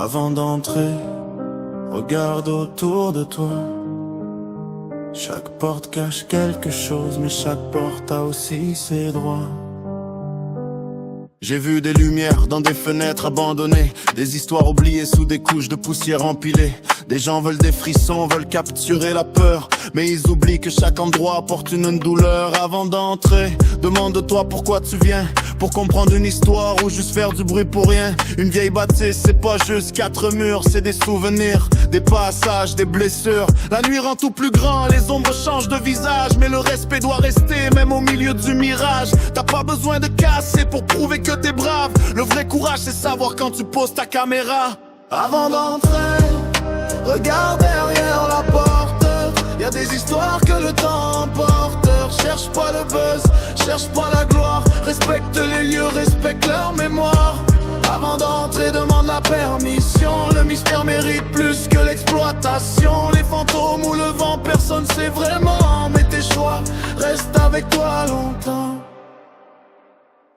Avant d'entrer, regarde autour de toi. Chaque porte cache quelque chose, mais chaque porte a aussi ses droits. J'ai vu des lumières dans des fenêtres abandonnées, des histoires oubliées sous des couches de poussière empilées. Des gens veulent des frissons, veulent capturer la peur, mais ils oublient que chaque endroit apporte une douleur. Avant d'entrer, demande-toi pourquoi tu viens. Pour comprendre une histoire ou juste faire du bruit pour rien. Une vieille bâtisse, c'est pas juste 4 murs, c'est des souvenirs, des passages, des blessures. La nuit rend tout plus grand, les ombres changent de visage, mais le respect doit rester même au milieu du mirage. T'as pas besoin de casser pour prouver que t'es brave. Le vrai courage, c'est savoir quand tu poses ta caméra. Avant d'entrer, regarde derrière la porte. Y'a des histoires que le temps emporte. Cherche pas le buzz, cherche pas la gloire. Respecte les lieux, respecte leur mémoire. Avant d'entrer, demande la permission. Le mystère mérite plus que l'exploitation. Les fantômes ou le vent, personne sait vraiment. Mais tes choix restent avec toi longtemps.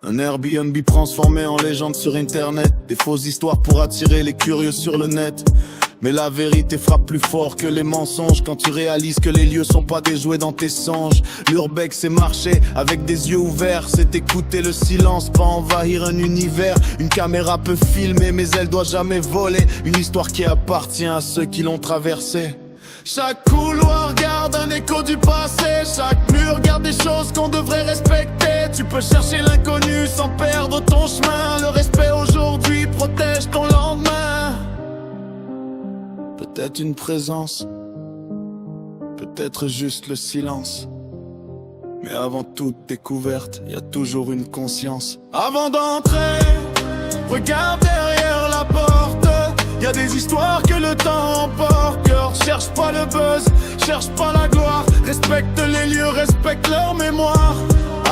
Un Airbnb transformé en légende sur internet. Des fausses histoires pour attirer les curieux sur le net. Mais la vérité frappe plus fort que les mensonges quand tu réalises que les lieux sont pas des jouets dans tes songes. L'urbex c'est marcher avec des yeux ouverts, c'est écouter le silence, pas envahir un univers. Une caméra peut filmer mais elle doit jamais voler. Une histoire qui appartient à ceux qui l'ont traversée. Chaque couloir garde un écho du passé. Chaque mur garde des choses qu'on devrait respecter. Tu peux chercher l'inconnu sans perdre ton chemin. Le respect aujourd'hui protège ton lendemain. Peut-être une présence, peut-être juste le silence. Mais avant toute découverte, y a toujours une conscience. Avant d'entrer, regarde derrière la porte. Y a des histoires que le temps emporte. Cherche pas le buzz, cherche pas la gloire. Respecte les lieux, respecte leur mémoire.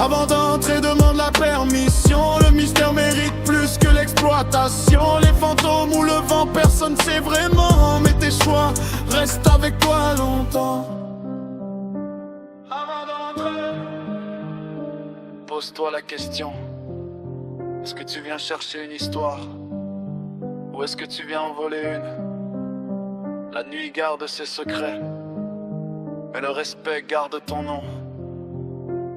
Avant d'entrer, demande la permission. Le mystère mérite plus que l'exploitation. Les fantômes ou le vent, personne sait vraiment. Mais tes choix restent avec toi longtemps. Avant d'entrer, pose-toi la question. Est-ce que tu viens chercher une histoire? Ou est-ce que tu viens en voler une? La nuit garde ses secrets, mais le respect garde ton nom.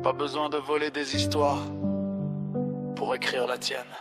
Pas besoin de voler des histoires pour écrire la tienne.